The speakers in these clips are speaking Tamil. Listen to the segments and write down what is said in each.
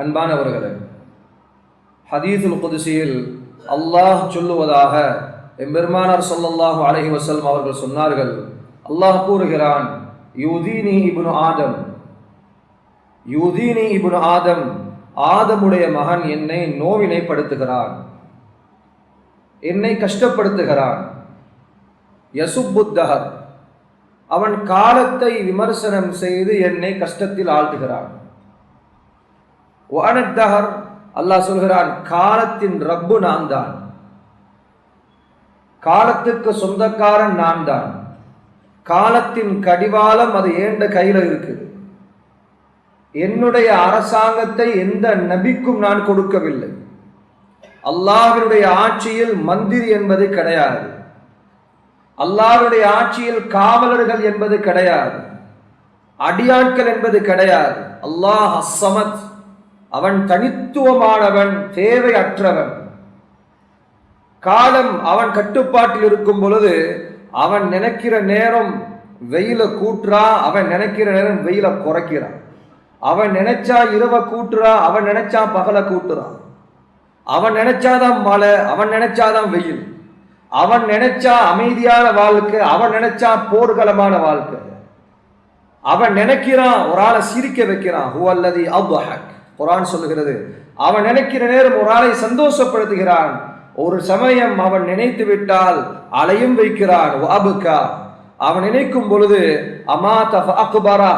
அன்பானவர்களே, ஹதீஸுல் குத்ஸியில் அல்லாஹ் சொல்லுவதாக எம்பெருமானார் ஸல்லல்லாஹு அலைஹி வஸல்லம் அவர்கள் சொன்னார்கள். அல்லாஹ் கூறுகிறான், யூதீனி இப்னு ஆதம், யூதீனி இப்னு ஆதம், ஆதமுடைய மகன் என்னை நோவினைப்படுத்துகிறான், என்னை கஷ்டப்படுத்துகிறான். யசுப்புத்தஹர், அவன் காலத்தை விமர்சனம் செய்து என்னை கஷ்டத்தில் ஆழ்த்துகிறான். வஅனத்தஹர், அல்லாஹ் சொல்கிறான், காலத்தின் ரப்பு நான் தான், காலத்துக்கு சொந்தக்காரன் நான் தான், காலத்தின் கடிவாளம் அது ஏண்ட கையில இருக்குது. என்னுடைய அரசாங்கத்தை எந்த நபிக்கும் நான் கொடுக்கவில்லை. அல்லாஹ்வினுடைய ஆட்சியில் மந்திரி என்பது கிடையாது, அல்லாஹ்வுடைய ஆட்சியில் காவலர்கள் என்பது கிடையாது, அடியாட்கள் என்பது கிடையாது. அல்லாஹ் அஸ்ஸமத், அவன் தனித்துவமானவன், தேவையற்றவன். காலம் அவன் கட்டுப்பாட்டில் இருக்கும் பொழுது அவன் நினைக்கிற நேரம் வெயில கூட்டுறா, அவன் நினைக்கிற நேரம் வெயில குறைக்கிறான். அவன் நினைச்சா இரவ கூட்டுறா, அவன் நினைச்சா பகல கூட்டுறான். அவன் நினைச்சாதான் மழை, அவன் நினைச்சாதான் வெயில். அவன் நினைச்சா அமைதியான வாழ்க்கை, அவன் நினைச்சா போர்க்களமான வாழ்க்கை. அவன் நினைக்கிறான் ஒரு ஆளை சிரிக்க வைக்கிறான். ஹுவல்லதி அத்ஹக், குர்ஆன் சொல்லுகிறது, அவன் நினைக்கிற நேரம் ஒரு ஆளை சந்தோஷப்படுத்துகிறான். ஒரு சமயம் அவன் நினைத்து விட்டால் அலையும் வைக்கிறான். அபுகா, அவன் நினைக்கும் பொழுது அமாத ஃபஅக்பரா,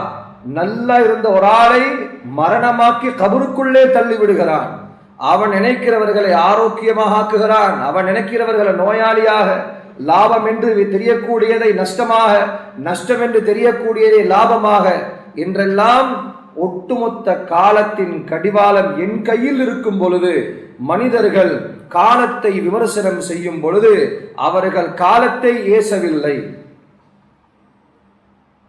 நல்லா இருந்த ஒரு ஆளை மரணமாக்கி கபருக்குள்ளே தள்ளி விடுகிறான். அவன் நினைக்கிறவர்களை ஆரோக்கியமாக ஆக்குகிறான். அவன் நினைக்கிறவர்களை நோயாளியாக, லாபம் என்று தெரியக்கூடியதை நஷ்டமாக, நஷ்டம் என்று தெரியக்கூடியதை லாபமாக என்றெல்லாம் ஒட்டுமொத்த காலத்தின் கடிவாளம் என் கையில் இருக்கும் பொழுது மனிதர்கள் காலத்தை விமர்சனம் செய்யும் பொழுது அவர்கள் காலத்தை ஏசவில்லை.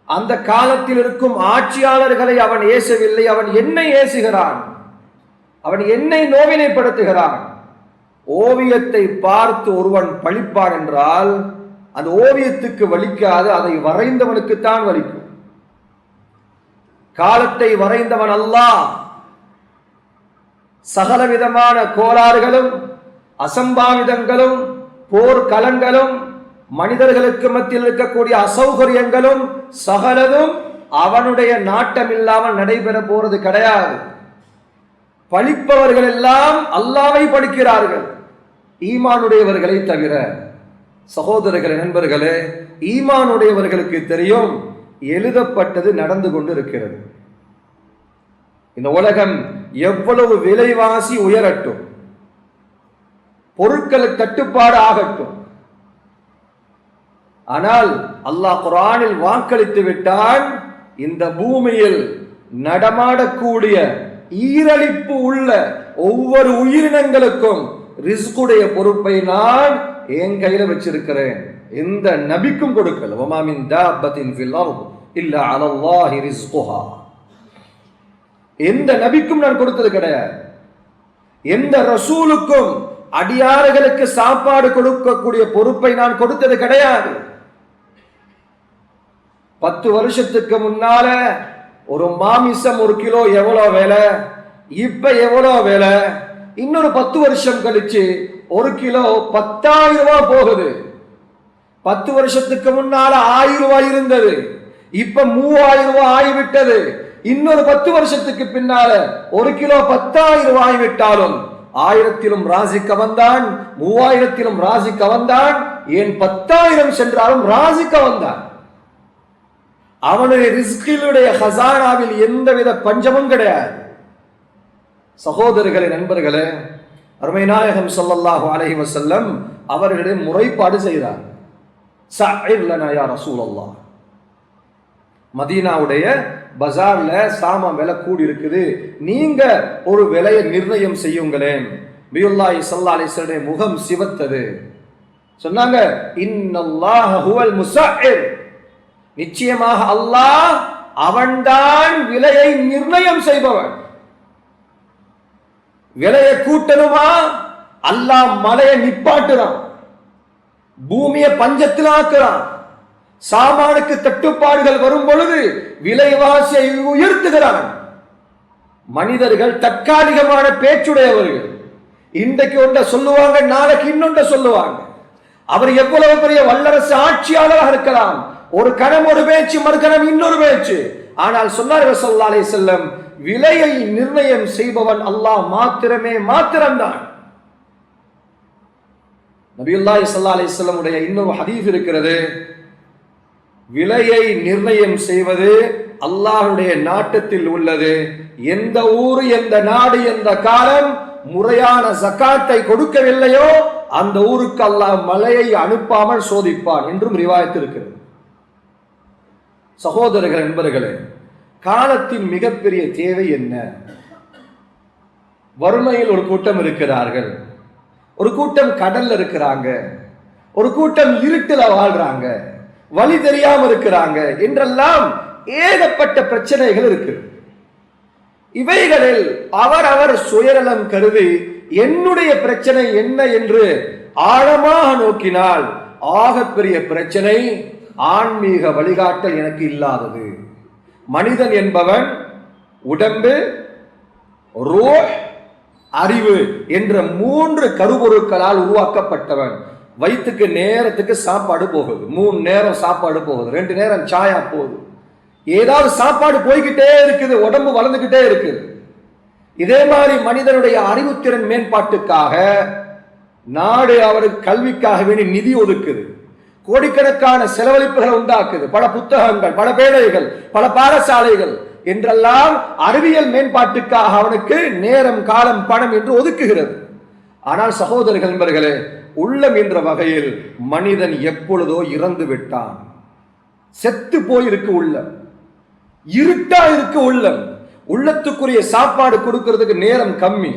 அந்த காலத்தில் இருக்கும் ஆட்சியாளர்களை அவன் ஏசவில்லை, அவன் என்னை ஏசுகிறான், அவன் என்னை நோவினைப்படுத்துகிறான். ஓவியத்தை பார்த்து ஒருவன் பழிப்பான் என்றால் அந்த ஓவியத்துக்கு வலிக்காது, அதை வரைந்தவனுக்குத்தான் வலிக்கும். காலத்தை வரைந்தவன் அல்லாஹ். சகலவிதமான கோளாறுகளும் அசம்பாவிதங்களும் போர்க்களங்களும் மனிதர்களுக்கு மத்தியில் இருக்கக்கூடிய அசௌகரியங்களும் சகலதும் அவனுடைய நாட்டம் இல்லாமல் நடைபெற போறது கிடையாது. பழிப்பவர்கள் எல்லாம் அல்லாஹ்வை பழிக்கிறார்கள், ஈமானுடையவர்களை தவிர. சகோதரர்களே, நண்பர்களே, ஈமானுடையவர்களுக்கு தெரியும் எழுதப்பட்டது நடந்து கொண்டு இருக்கிறது. இந்த உலகம் எவ்வளவு விலைவாசி உயரட்டும், பொருட்களுக்கு தட்டுப்பாடு ஆகட்டும், ஆனால் அல்லாஹ் குர்ஆனில் வாக்களித்து விட்டான், இந்த பூமியில் நடமாடக்கூடிய ஈரலிப்பு உள்ள ஒவ்வொரு உயிரினங்களுக்கும் ரிஸ்குடைய பொறுப்பை நான் என் கையில வச்சிருக்கிறேன். எந்த நபிக்கும் கொடுக்கல. வமா மின் தாபத்தின் ஃபில் அர்த் இல்லா அலல்லாஹி ரிஸ்குஹா. எந்த நபிக்கும் நான் கொடுத்தது கிடையாது. எந்த ரசூலுக்கும் அடியார்களுக்கு சாப்பாடு கொடுக்கக்கூடிய பொறுப்பை நான் கொடுத்தது கிடையாது. 10 வருஷத்துக்கு முன்னால ஒரு மாமிசம் 1 கிலோ எவ்வளவு விலை, இப்ப எவ்வளவு விலை, இன்னொரு 10 வருஷம் கழிச்சு 1 கிலோ 10,000 ரூபாய் போகுது. 10 வருஷத்துக்கு முன்னால 1000 ரூபாய் இருந்தது, இப்ப 3000 ரூபாய் ஆகிவிட்டது. இன்னொரு 10 வருஷத்துக்கு பின்னால 1 கிலோ 10,000 ரூபாய் ஆகிவிட்டாலும் 1000-லும் ராசிக்கு வந்தான், 3000-லும் ராசிக்கு வந்தான், ஏன் 10,000 சென்றாலும் ராசிக்கு வந்தான். அவனுடைய ரிஸ்கிலுடைய ஹசானாவில் எந்தவித பஞ்சமும் கிடையாது. சகோதரர்களே, நண்பர்களே, அருமை நாயகம் ஸல்லல்லாஹு அலைஹி வஸல்லம் அவர்களிடம் முறைப்பாடு செய்கிறார். சஅர் லனா யா ரசூலல்லாஹ், மதீனாவுடைய பஜார்ல சாமான் விலை கூடி இருக்குது, நீங்க ஒரு விலையை நிர்ணயம் செய்யுங்களேன். நபியுல்லாஹி ஸல்லல்லாஹு அலைஹி வஸல்லம் முகம் சிவத்தது. சொன்னாங்க, இன்னல்லாஹ ஹுவல் முஸஅர், நிச்சயமாக அல்லாஹ் அவன்தான் விலையை நிர்ணயம் செய்பவன். விலையை கூட்டணுமா, அல்லாஹ் மலையை நிப்பாட்டுறான், பூமியை பஞ்சத்தில் ஆக்குறான். சாமானுக்கு தட்டுப்பாடுகள் வரும் பொழுது விலைவாசியை உயர்த்துகிறான். மனிதர்கள் தற்காலிகமான பேச்சுடையவர்கள். இன்றைக்கு ஒன்றை சொல்லுவாங்க, நாளைக்கு இன்னொன்றை சொல்லுவாங்க. அவர் எவ்வளவு பெரிய வல்லரசு ஆட்சியாளராக இருக்கலாம், ஒரு கணம் ஒரு பேச்சு, மறுகணம் இன்னொரு பேச்சு. ஆனால் சொன்னார்கள் ஸல்லல்லாஹு அலைஹி வஸல்லம், விலையை நிர்ணயம் செய்பவன் அல்லாஹ் மாத்திரம்தான். நபியுல்லாஹி ஸல்லல்லாஹு அலைஹி வஸல்லம் உடைய இன்னொரு ஹதீஸ் இருக்கிறது, விலையை நிர்ணயம் செய்வது அல்லாஹ்வுடைய நாட்டத்தில் உள்ளது. எந்த ஊர், எந்த நாடு, எந்த காலம் முறையான ஜகாத்தை கொடுக்கவில்லையோ அந்த ஊருக்கு அல்லாஹ் மழையை அனுப்பாமல் சோதிப்பான் என்றும் ரிவாயத் இருக்கிறது. சகோதரர்கள், நண்பர்களே, காலத்தின் மிகப்பெரிய தேவை என்ன? வறுமையில் ஒரு கூட்டம் இருக்கிறார்கள், ஒரு கூட்டம் கடல்ல இருக்கிறாங்க, ஒரு கூட்டம் இருட்டில வாழ்றாங்க, வழி தெரியாம இருக்கிறாங்க என்றெல்லாம் ஏகப்பட்ட பிரச்சனைகள் இருக்கு. இவைகளில் அவர் சுயநலம் கருதி என்னுடைய பிரச்சனை என்ன என்று ஆழமாக நோக்கினால் ஆகப்பெரிய பிரச்சனை ஆன்மீக வழிகாட்டல் எனக்கு இல்லாதது. மனிதன் என்பவன் உடம்பு, ரூஹ், அறிவு என்ற 3 கருப்பொருட்களால் உருவாக்கப்பட்டவன். வயிற்றுக்கு நேரத்துக்கு சாப்பாடு போகுது, 3 நேரம் சாப்பாடு போகுது, 2 நேரம் சாயா போகுது, ஏதாவது சாப்பாடு போய்கிட்டே இருக்குது, உடம்பு வளர்ந்துகிட்டே இருக்குது. இதே மாதிரி மனிதனுடைய அறிவுத்திறன் மேம்பாட்டுக்காக நாடு அவருக்கு கல்விக்காக வேண்டி நிதி ஒதுக்குது, கோடிக்கணக்கான செலவழிப்புகளை உண்டாக்குது, பல புத்தகங்கள், பல பேழைகள், பல பாடசாலைகள் என்றெல்லாம் அறிவியல் மேம்பாட்டுக்காக அவனுக்கு நேரம், காலம், பணம் என்று ஒதுக்குகிறது. ஆனால் சகோதரர்கள், நண்பர்களே, உள்ளம் என்ற வகையில் மனிதன் எப்பொழுதோ இறந்து விட்டான், செத்து போயிருக்கு உள்ளம், இருட்டா இருக்கு உள்ளம். உள்ளத்துக்குரிய சாப்பாடு கொடுக்கிறதுக்கு நேரம் கம்மி.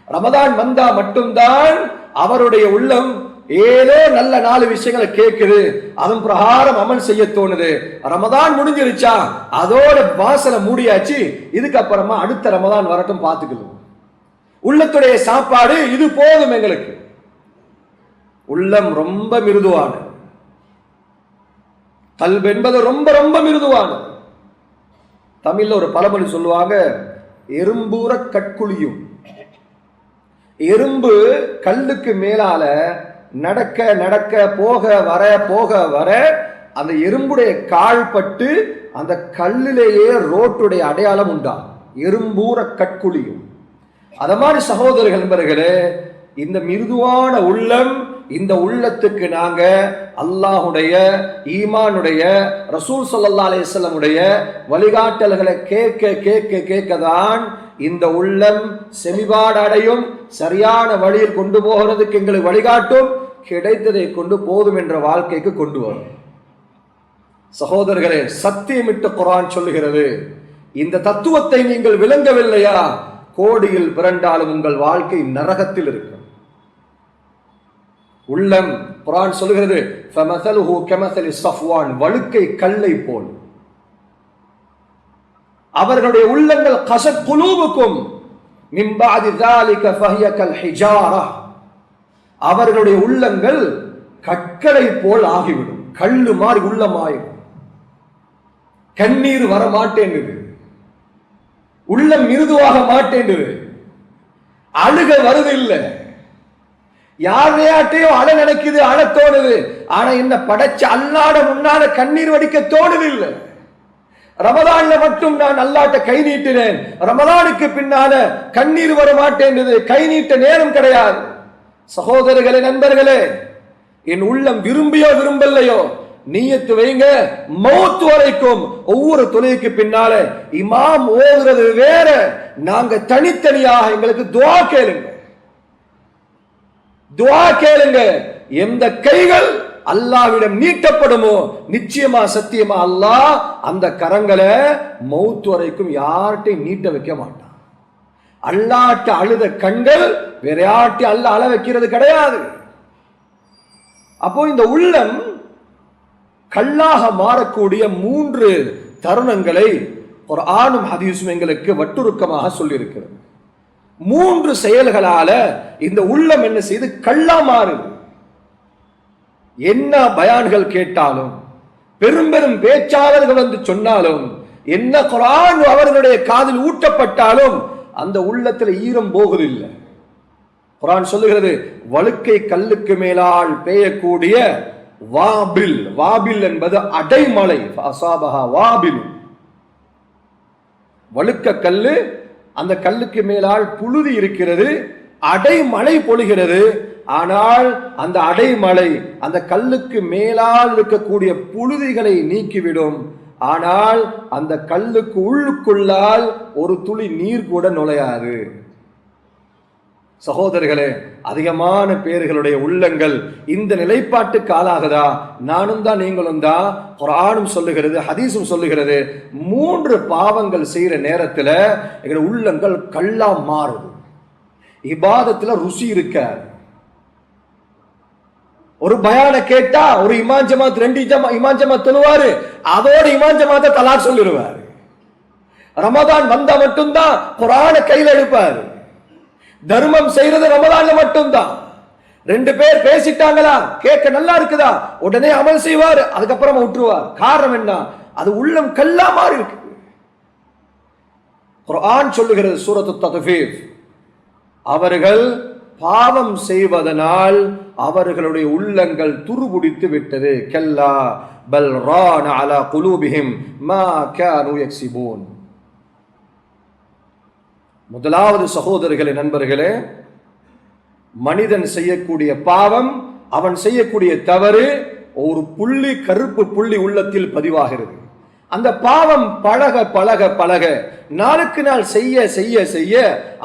ரமதான் வந்தா மட்டும்தான் அவருடைய உள்ளம் ஏதோ நல்ல 4 விஷயங்களை கேட்குது, அதன் பிரகாரம் அமல் செய்ய தோணுது. ரமதான் முடிஞ்சிருச்சா, அதோட வாசலை மூடியாச்சு, இதுக்கப்புறமா அடுத்த ரமதான் வரட்டும் பார்த்துக்கலாம். உள்ளத்துடைய சாப்பாடு இது போதும் எங்களுக்கு. உள்ளம் ரொம்ப மிருதுவானது, கல்பு என்பது ரொம்ப ரொம்ப மிருதுவானது. தமிழ்ல ஒரு பழமொழி சொல்லுவாங்க, எறும்பூர கட்குழியும். எறும்பு கல்லுக்கு மேலால நடக்க நடக்க போக வர அந்த எறும்புடைய கால் பட்டு அந்த கல்லிலேயே ரோட்டுடைய அடையாளம் உண்டாகும், எறும்பூர கட்குழியும். அத மாதிரி சகோதரர்கள், நண்பர்களே, இந்த மிருதுவான உள்ளம், இந்த உள்ளத்துக்கு நாங்க அல்லாஹுடைய, ஈமானுடைய, ரசூல் ஸல்லல்லாஹு அலைஹி வஸல்லம் உடைய வழிகாட்டல்களை கேட்க கேட்க கேட்கதான் இந்த உள்ளம் செமிபாடு அடையும், சரியான வழியில் கொண்டு போகிறதுக்கு எங்களுக்கு வழிகாட்டும், கிடைத்ததை கொண்டு போதும் என்ற வாழ்க்கைக்கு கொண்டு வரும். சகோதரர்களே, சத்தியமிட்டு குர்ஆன் சொல்லுகிறது, இந்த தத்துவத்தை நீங்கள் விளங்கவில்லையா, கோடியில் பிறண்டாலும் உங்கள் வாழ்க்கை நரகத்தில் இருக்கும். உள்ளம், குர்ஆன் சொல்லுகிறது, ஃபமஸலுஹு கமஸலி ஸஃப்வான், வழுக்கை கல்லை போல். அவர்களுடைய உள்ளங்கள் கஸத் குலூபுக்கும் மின் பஅதி ஸாலிக ஃபஹிய கல் ஹிஜாரா, அவர்களுடைய உள்ளங்கள் கற்களை போல் ஆகிவிடும், கல்லு மாதிரி உள்ளமாயும். கண்ணீர் வர மாட்டேங்குது, உள்ளம் மிருதுவாக மாட்டேங்குது, அழுக வருதில்லை, யாரையாட்டையும் அழ நினைக்குது, அழ தோணுது, ஆனா என்ன படைச்ச அல்லாட முன்னால கண்ணீர் வடிக்க தோணுதில்லை. ரமதான்ல மட்டும் நான் அல்லாட்ட கை நீட்டினேன், ரமதானுக்கு பின்னால கண்ணீர் வர மாட்டேங்குது, கை நீட்ட நேரம் கிடையாது. சகோதரர்களே, நண்பர்களே, என் உள்ளம் விரும்பியோ விரும்பலையோ நீயத்து வைங்க, மௌத் வரைக்கும் ஒவ்வொரு தொழுகைக்கு பின்னால இமாம் ஓதுறது வேற, நாங்க தனித்தனியாக எங்களுக்கு துஆ கேளுங்க, துஆ கேளுங்க. எந்த கைகள் அல்லாஹ்விடம் நீட்டப்படுமோ நிச்சயமா சத்தியமா அல்லாஹ் அந்த கரங்களை மௌத் வரைக்கும் யார்ட்டையும் நீட்ட வைக்க மாட்டான். அல்லாஹ்ட்ட அழுத கண்கள் வேற யார்ட்டையும் அல்லாஹ் அழ வைக்கிறது கிடையாது. அப்போ இந்த உள்ளம் கல்லாக மாறக்கூடிய 3 தருணங்களை குர்ஆனும் ஹதீஸும் எங்களுக்கு வட்டுருக்கமாக சொல்லியிருக்கிறது. 3 செயல்களால இந்த உள்ளம் என்ன செய்து கல்லா மாறுது. என்ன பயான்கள் கேட்டாலும், பெரும் பெரும் பேச்சாளர்கள் வந்து சொன்னாலும், என்ன குர்ஆன் அவர்களுடைய காதில் ஊட்டப்பட்டாலும் அந்த உள்ளத்தில் ஈரம் போகுதில்லை. குர்ஆன் சொல்லுகிறது, வழுக்கை கல்லுக்கு மேலால் பெய்யக்கூடிய வாபில். வாபில் என்பது அடைமழை. வாபில், வழுக்க கல்லு, அந்த கல்லுக்கு மேலால் புழுதி இருக்கிறது, அடைமழை பொழிகிறது. ஆனால் அந்த அடைமழை அந்த கல்லுக்கு மேலால் இருக்கக்கூடிய புழுதிகளை நீக்கிவிடும். ஆனால் அந்த கல்லுக்கு உள்ளுக்குள்ளால் ஒரு துளி நீர் கூட நுழையாது. சகோதரர்களே, அதிகமான பேர்களுடைய உள்ளங்கள் இந்த நிலைப்பாட்டுக்கு ஆளாகுதா? நானும் தான் நீங்களும் தான். குர்ஆனும் சொல்லுகிறது, ஹதீஸும் சொல்லுகிறது, 3 பாவங்கள் செய்யற நேரத்துல எங்களுடைய உள்ளங்கள் கல்லா மாறுது. இபாதத்துல ருசி இருக்க. ஒரு பயான கேட்டா ஒரு இமாம் ஜமாத் 2 இமாம் ஜமாத் தொழுவாரு, அதோட இமாம் ஜமாத்தை தலாக் சொல்லிடுவாரு. ரமதான் வந்தா மட்டும்தான் குர்ஆனை கையில எடுப்பாரு. தர்மம் செய்யறது ரமதான்ல மட்டும்தான். 2 பேர் பேசிட்டாங்களா, கேட்க நல்லா இருக்குதா, உடனே அமல் செய்வார், அதுக்கப்புறம் விட்டுருவார். காரணம் என்ன? அது உள்ளம் கல்லா மாறி இருக்கு. குர்ஆன் சொல்லுகிறது சூரத்து தத்ஃபீஃப், அவர்கள் பாவம் செய்வதனால் அவர்களுடைய உள்ளங்கள் துருபிடித்து விட்டது. கல்லா பல் ரான அலா குலூபிஹிம் மா கானூ யக்ஸிபூன். முதலாவது சகோதரர்களே, நண்பர்களே, மனிதன் செய்யக்கூடிய பாவம், அவன் செய்யக்கூடிய தவறு ஒரு புள்ளி, கருப்பு புள்ளி உள்ளத்தில் பதிவாகிறது. அந்த பாவம் பழக பழக பழக நாளுக்கு நாள் செய்ய செய்ய செய்ய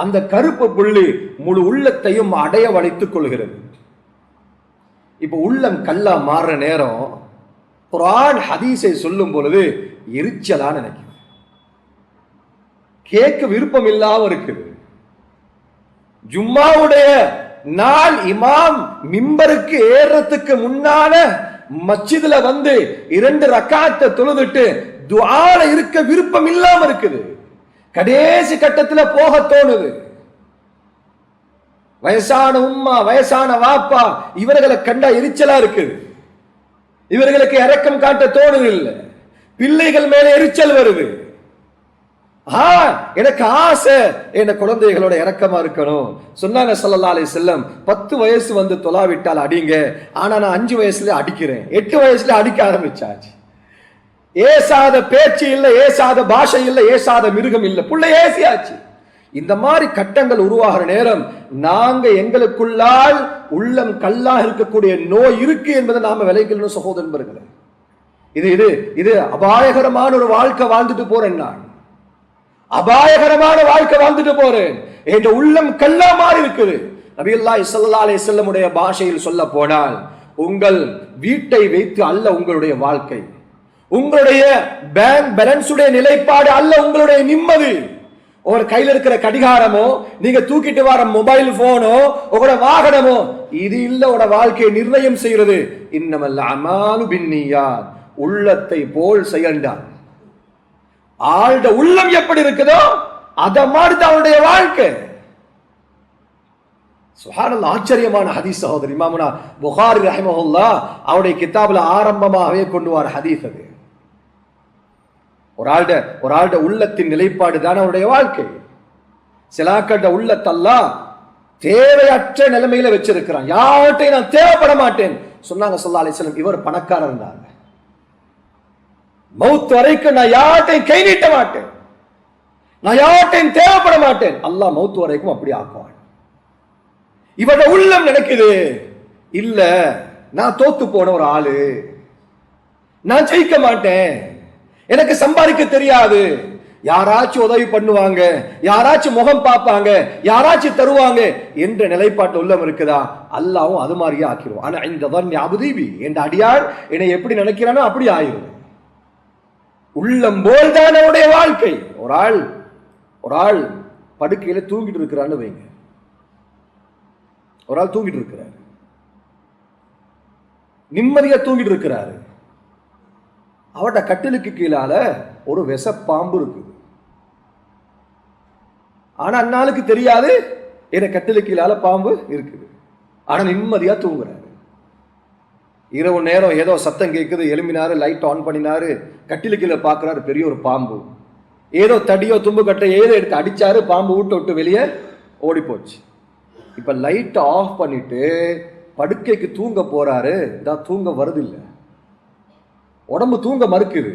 அந்த கருப்பு புள்ளி முழு உள்ளத்தையும் அடைய வளைத்துக் கொள்கிறது. இப்ப உள்ளம் கல்லா மாறுற நேரம் குர்ஆன் ஹதீஸை சொல்லும் பொழுது எரிச்சலா நினைக்கும், கேட்க விருப்பம் இல்லாம இருக்குது. ஜும்மாவுடைய நாள் இமாம் மிம்பருக்கு ஏறத்துக்கு முன்னால மஸ்ஜிதுல வந்து 2 ரக்காத்தை தொழுதுட்டு துஆல இருக்க விருப்பம் இல்லாம இருக்குது. கடைசி கட்டத்துல போக தோணுது. வயசான உம்மா, வயசான வாப்பா, இவர்களை கண்டா எரிச்சலா இருக்குது. இவர்களுக்கு இரக்கம் காட்ட தோணுது இல்லை. பிள்ளைகள் மேல எரிச்சல் வருது. எனக்கு ஆசை என் குழந்தைகளோட இரக்கமா இருக்கணும். சொன்னாங்க ஸல்லல்லாஹு அலைஹி வஸல்லம், 10 வயசு வந்து தொலாவிட்டால் அடிங்க, ஆனா நான் 5 வயசுல அடிக்கிறேன். 8 வயசுல அடிக்க ஆரம்பிச்சாச்சு. ஏசாத பேச்சு இல்ல, ஏசாத பாஷை இல்ல, ஏசாத மிருகம் இல்ல, புள்ள ஏசியாச்சு. இந்த மாதிரி கட்டங்கள் உருவாகிற நேரம் நாங்க எங்களுக்குள்ளால் உள்ளம் கல்லா இருக்கக்கூடிய நோய் இருக்கு என்பதை நாம விளைக்கணும் சகோதரர்களே. இது இது இது அபாயகரமான ஒரு வாழ்க்கை வாழ்ந்துட்டு போறேன். நான் அபாயகரமான வாழ்க்கை வாழ்ந்துட்டு போறேன். என்ற உள்ளம் கல்லா மாறி இருக்குது. நபியுல்லாஹி ஸல்லல்லாஹு அலைஹி வஸல்லம் உடைய பாஷையில் சொல்ல போனால், உங்கள் வீட்டை வைத்து அல்ல உங்களுடைய வாழ்க்கை, உங்களுடைய பேங்க் பேலன்ஸ் உடைய நிலைப்பாடு அல்ல உங்களுடைய நிம்மதி. ஒரு கையில் இருக்கிற கடிகாரமோ, நீங்க தூக்கிட்டு வர மொபைல் போனோ, உங்களோட வாகனமோ, இது இல்ல உங்களோட வாழ்க்கையை நிர்ணயம் செய்யறது. இன்னமல் அமாலு பின்னியாத், உள்ளத்தை போல் செயல்தான். ஆழ்ந்த உள்ளம் எப்படி இருக்குதோ அத மாதிரி தான் அவனுடைய வாழ்க்கை. சுப்ஹானல்லாஹ், ஆச்சரியமான ஹதீஸ் சகோதரி. இமாமுனா புகாரி ரஹிமஹுல்லாஹ் அவருடைய கிதாபுல ஆரம்பமாகவே கொண்டு வர ஹதீஸ் அது. ஒரு ஆளுடைய உள்ளத்தின் நிலைப்பாடு தான் அவருடைய வாழ்க்கை. சிலாக்கட்ட உள்ளத்தெல்லாம் தேவையற்ற நிலைமையில வச்சிருக்கிறான். யார்கிட்டையும் நான் தேவைப்பட மாட்டேன் சொன்னாங்க ஸல்லல்லாஹு அலைஹி வஸல்லம். இவர் பணக்காரர் இருந்தாங்க. மௌத் வரைக்கும் நான் யார்கிட்டையும் கை நீட்ட மாட்டேன், நான் யார்கிட்டையும் தேவைப்பட மாட்டேன். அல்லாஹ் மௌத் வரைக்கும் அப்படி ஆக்குவான். இவருடைய உள்ளம் நினைக்குது, இல்ல நான் தோத்து போன ஒரு ஆளு, நான் ஜெயிக்க மாட்டேன், எனக்கு சம்பாதிக்க தெரியாது, யாராச்சும் உதவி பண்ணுவாங்க, யாராச்சும் முகம் பார்ப்பாங்க, யாராச்சும் தருவாங்க என்ற நிலைப்பாட்டு உள்ளம் இருக்குதா, அல்லாஹ்வும் அது மாதிரியே ஆக்கிடுவோம். ஆனா இந்த தன்னை அபுதீபி என்ற அடியார் என்னை எப்படி நினைக்கிறானோ அப்படி ஆயிரும். உள்ளம் போல் தான் அவருடைய வாழ்க்கை. ஒரு ஆள் படுக்கையில தூங்கிட்டு இருக்கிறான்னு வைங்க, ஒரு ஆள் தூங்கிட்டு இருக்கிறார், நிம்மதியா தூங்கிட்டு இருக்கிறாரு. அவட கட்டிலுக்கு கீழால ஒரு விஷப்பாம்பு இருக்கு. ஆனா அந்நாளுக்கு தெரியாது என கட்டிலுக்கு கீழால பாம்பு இருக்குது. ஆனா நிம்மதியா தூங்குறாரு. இரவு நேரம் ஏதோ சத்தம் கேட்குது, எழும்பினாரு, லைட் ஆன் பண்ணினாரு, கட்டில கீழே பார்க்குறாரு, பெரிய ஒரு பாம்பு. ஏதோ தடியோ தும்பு கட்டை ஏதோ எடுத்து அடிச்சாரு, பாம்பு வீட்டை விட்டு வெளியே ஓடி போச்சு. இப்ப லைட் ஆஃப் பண்ணிட்டு படுக்கைக்கு தூங்க போறாரு, இதான் தூங்க வருது இல்லை, உடம்பு தூங்க மறுக்குது.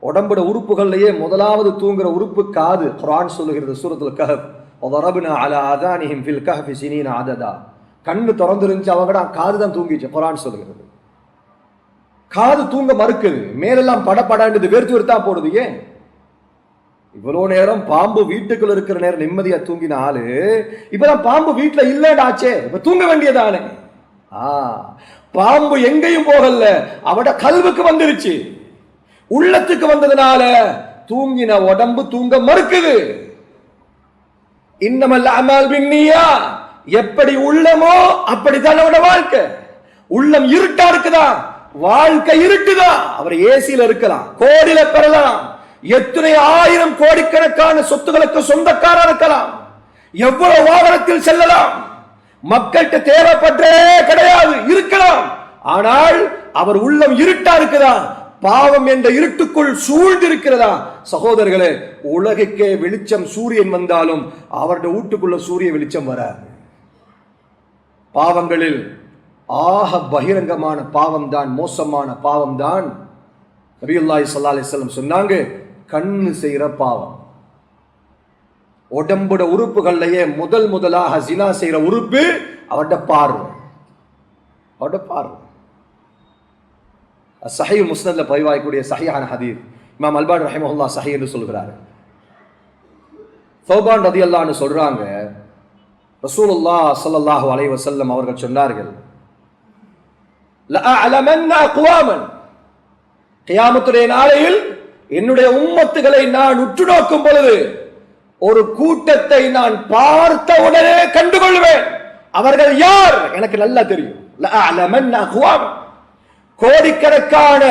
உடம்புட உறுப்புகள்லயே முதலாவது தூங்குற உறுப்பு காது. குர்ஆன் சொல்லுகிறது சூரத்துல் கஹஃப், வதரப்னா அலா ஆதானிஹிம் ஃபில் கஹஃபி சினீன அததா. கண்ணு திறந்துருந்துச்சு, அவங்க காது தான் தூங்கிச்சு. குர்ஆன் சொல்லுகிறது காது தூங்க மறுக்குது, மேலெல்லாம் படப்படாண்டு வேர்த்து வேர்த்தா போடுது. ஏன் இவ்வளவு நேரம் பாம்பு வீட்டுக்குள்ள இருக்கிற நேரம் நிம்மதியா தூங்கின ஆளு இப்பதான் பாம்பு வீட்டுல இல்லடாச்சே, இப்ப தூங்க வேண்டியதானே. பாம்பு எங்கேயும் போகல, அவட கல்வுக்கு வந்துருச்சு, உள்ளத்துக்கு வந்ததுனால தூங்கின உடம்பு தூங்க மறுக்குது. இன்னமல் அமல் பின்னியா, எப்படி உள்ளமோ அப்படித்தான் அவட வாழ்க்கை. உள்ளம் இருட்டா இருக்குதா, வாழ்க்கை இருட்டுதா. அவர் ஏசியில இருக்கலாம், கோடியில பெறலாம், எத்தனை ஆயிரம் கோடிக்கணக்கான சொத்துக்களுக்கு சொந்தக்காரர் இருக்கலாம், எவ்வளவு வாகனத்தில் செல்லலாம், மக்கள்கிட்ட தேவைப்பட்டே கிடையாது, இருக்கலாம். ஆனால் அவர் உள்ளம் இருட்டா இருக்குதா, பாவம் என்ற இருட்டுக்குள் சூழ்ந்து இருக்கிறதா? சகோதரர்களே, உலகுக்கே வெளிச்சம் சூரியன் வந்தாலும் அவருடைய வீட்டுக்குள்ள சூரிய வெளிச்சம் வராது. பாவங்களில் ஆக பகிரங்கமான பாவம் தான், மோசமான பாவம் தான் நபியுல்லாஹி ஸல்லல்லாஹு அலைஹி வஸல்லம் சொன்னாங்க, கண்ணு செய்யற பாவம். உடம்புட உறுப்புகள்லயே முதலாக ஜினா செய்யற உறுப்பு அவட பார்வை. அவட பார்வை. சஹீஹ் முஸ்னத்ல பதிவாகக்கூடிய சஹீஹான ஹதீஸ், இமாம் அல்பானி ரஹிமஹுல்லாஹ் சஹீஹ் என்று சொல்கிறார். தௌபான் ரலியல்லாஹு அன்ஹு சொல்றாங்க, ரசூலுல்லாஹ் ஸல்லல்லாஹு அலைஹி வஸல்லம் அவர்கள் சொன்னார்கள், லஅலமன்ன அக்வாமன், கியாமத்துடைய நாளையில் என்னுடைய உம்மத்துகளை நான் உற்று நோக்கும் பொழுது ஒரு கூட்டத்தை நான் பார்த்த உடனே கண்டுகொள்வேன். அவர்கள் யார் எனக்கு நல்லா தெரியும். லஅலமன்ன அக்வாமன், கோடிக்கணக்கான